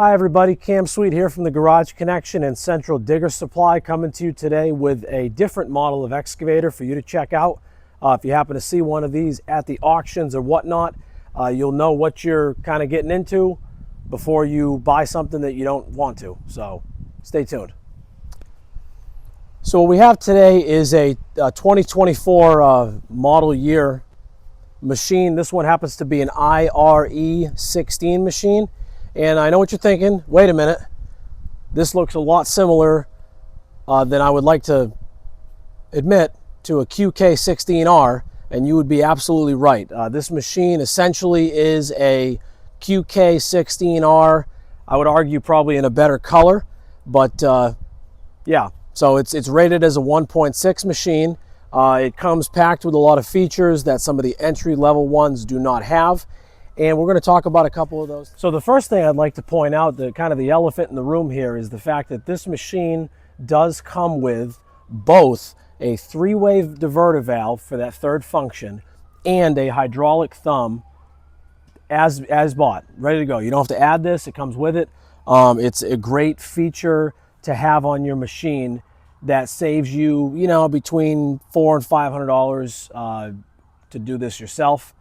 Hi everybody, Cam Sweet here from the Garage Connection and Central Digger Supply, coming to you today with a different model of excavator for you to check out. If you happen to see one of these at the auctions or whatnot, you'll know what you're kind of getting into before you buy something that you don't want to. So stay tuned. So what we have today is a 2024 model year machine. This one happens to be an IRE 16 machine. And I know what you're thinking, wait a minute, this looks a lot similar than I would like to admit to a QK16R, and you would be absolutely right. This machine essentially is a QK16R, I would argue probably in a better color, but yeah, so it's rated as a 1.6 machine. It comes packed with a lot of features that some of the entry-level ones do not have. And we're going to talk about a couple of those. So the first thing I'd like to point out, the kind of the elephant in the room here, is the fact that this machine does come with both a 3-way diverter valve for that third function and a hydraulic thumb as bought, ready to go. You don't have to add this, it comes with it. It's a great feature to have on your machine that saves you, between $400 and $500 to do this yourself.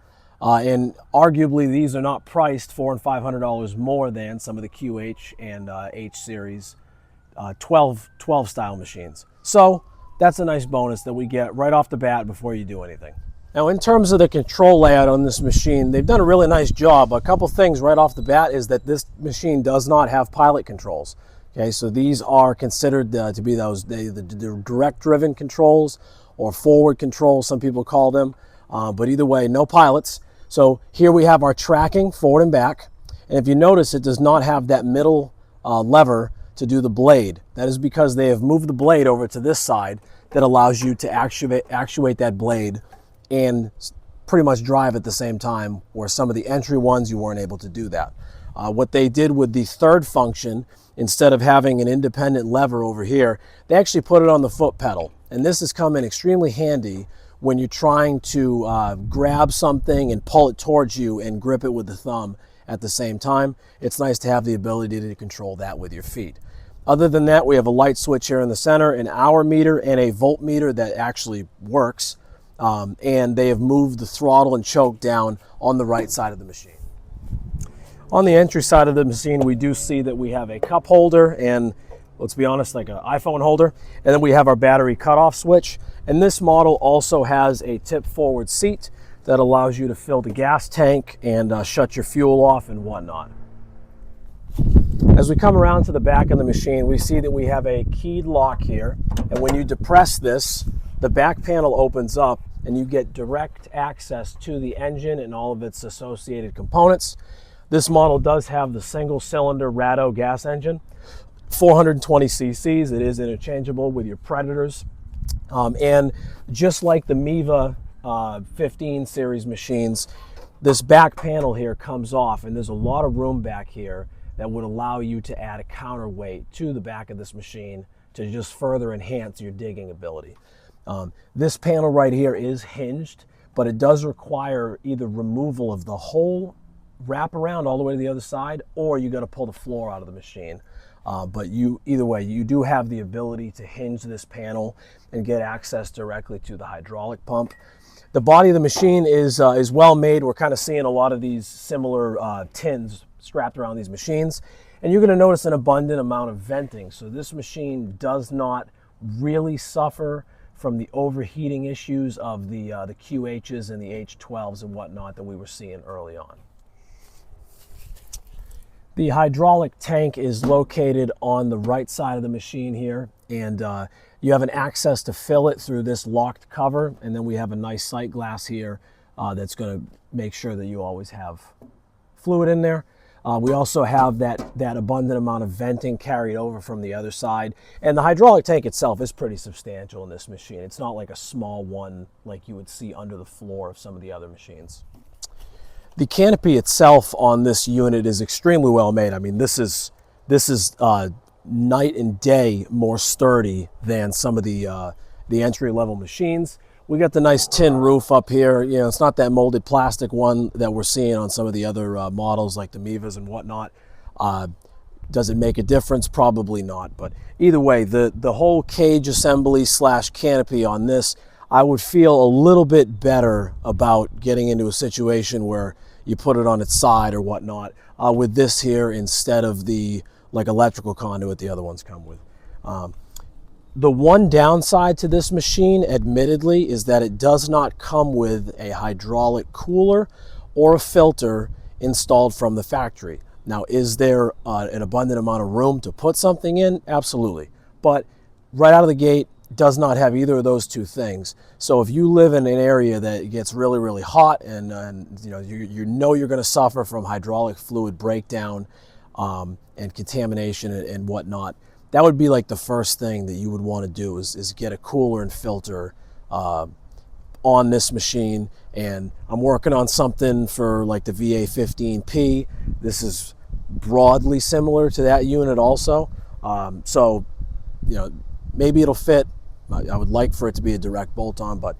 And arguably these are not priced $400 and $500 more than some of the QH and H series 12 style machines. So that's a nice bonus that we get right off the bat before you do anything. Now, in terms of the control layout on this machine, they've done a really nice job. A couple things right off the bat is that this machine does not have pilot controls. Okay, so these are considered to be the direct driven controls or forward controls, some people call them. But either way, no pilots. So here we have our tracking forward and back. And if you notice, it does not have that middle lever to do the blade. That is because they have moved the blade over to this side that allows you to actuate that blade and pretty much drive at the same time, where some of the entry ones you weren't able to do that. What they did with the third function, instead of having an independent lever over here, they actually put it on the foot pedal. And this has come in extremely handy when you're trying to grab something and pull it towards you and grip it with the thumb at the same time. It's nice to have the ability to control that with your feet. Other than that, we have a light switch here in the center, an hour meter and a voltmeter that actually works. And they have moved the throttle and choke down on the right side of the machine. On the entry side of the machine, we do see that we have a cup holder and, let's be honest, like an iPhone holder. And then we have our battery cutoff switch. And this model also has a tip forward seat that allows you to fill the gas tank and shut your fuel off and whatnot. As we come around to the back of the machine, we see that we have a keyed lock here. And when you depress this, the back panel opens up and you get direct access to the engine and all of its associated components. This model does have the single cylinder Rado gas engine, 420 cc's. It is interchangeable with your Predators. And just like the Miva 15 series machines, this back panel here comes off, and there's a lot of room back here that would allow you to add a counterweight to the back of this machine to just further enhance your digging ability. This panel right here is hinged, but it does require either removal of the whole wrap around all the way to the other side, or you got to pull the floor out of the machine. But either way, you do have the ability to hinge this panel and get access directly to the hydraulic pump. The body of the machine is well made. We're kind of seeing a lot of these similar tins strapped around these machines. And you're going to notice an abundant amount of venting. So this machine does not really suffer from the overheating issues of the QHs and the H12s and whatnot that we were seeing early on. The hydraulic tank is located on the right side of the machine here, and you have an access to fill it through this locked cover, and then we have a nice sight glass here that's going to make sure that you always have fluid in there. We also have that abundant amount of venting carried over from the other side, and the hydraulic tank itself is pretty substantial in this machine. It's not like a small one like you would see under the floor of some of the other machines. The canopy itself on this unit is extremely well made. I mean, this is night and day more sturdy than some of the entry-level machines. We got the nice tin roof up here. You know, it's not that molded plastic one that we're seeing on some of the other models like the Mivas and whatnot. Does it make a difference? Probably not. But either way, the whole cage assembly slash canopy on this, I would feel a little bit better about getting into a situation where you put it on its side or whatnot with this here instead of the like electrical conduit the other ones come with. The one downside to this machine, admittedly, is that it does not come with a hydraulic cooler or a filter installed from the factory. Now, is there an abundant amount of room to put something in? Absolutely. But right out of the gate, does not have either of those two things. So if you live in an area that gets really, really hot and you know you're going to suffer from hydraulic fluid breakdown and contamination and whatnot, that would be like the first thing that you would want to do is get a cooler and filter on this machine. And I'm working on something for like the VA16S. This is broadly similar to that unit also. So, maybe it'll fit. I would like for it to be a direct bolt-on, but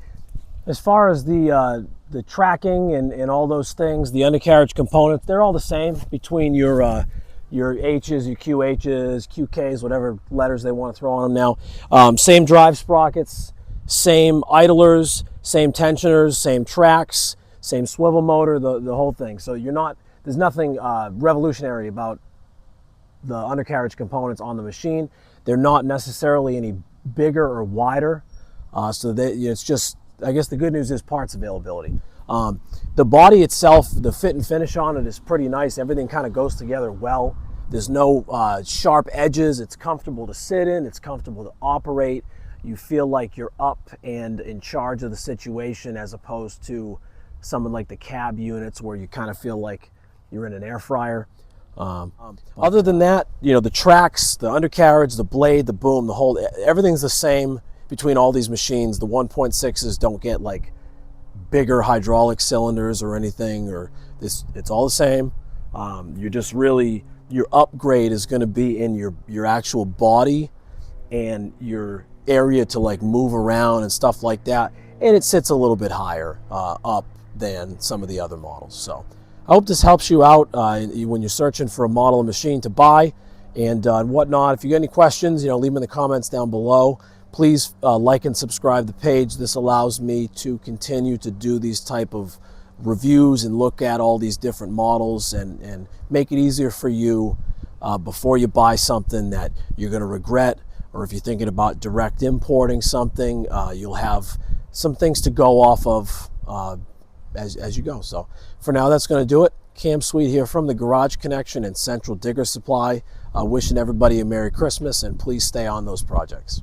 as far as the tracking and all those things, the undercarriage components, they're all the same between your H's, your QH's, QK's, whatever letters they want to throw on them now. Same drive sprockets, same idlers, same tensioners, same tracks, same swivel motor, the whole thing. So there's nothing revolutionary about the undercarriage components on the machine. They're not necessarily any bigger or wider, so it's just, I guess the good news is parts availability. The body itself, the fit and finish on it is pretty nice. Everything kind of goes together well. There's no sharp edges. It's comfortable to sit in. It's comfortable to operate. You feel like you're up and in charge of the situation, as opposed to something like the cab units where you kind of feel like you're in an air fryer. Other than that, the tracks, the undercarriage, the blade, the boom, everything's the same between all these machines. The 1.6s don't get like bigger hydraulic cylinders or anything, it's all the same. You're just really, your upgrade is going to be in your actual body and your area to like move around and stuff like that. And it sits a little bit higher up than some of the other models. So I hope this helps you out when you're searching for a model of machine to buy and whatnot. If you got any questions, leave them in the comments down below. Please like and subscribe the page. This allows me to continue to do these type of reviews and look at all these different models and make it easier for you before you buy something that you're going to regret, or if you're thinking about direct importing something, you'll have some things to go off of as you go. So for now, that's going to do it. Cam Sweet here from the Garage Connection and Central Digger Supply. Wishing everybody a Merry Christmas, and please stay on those projects.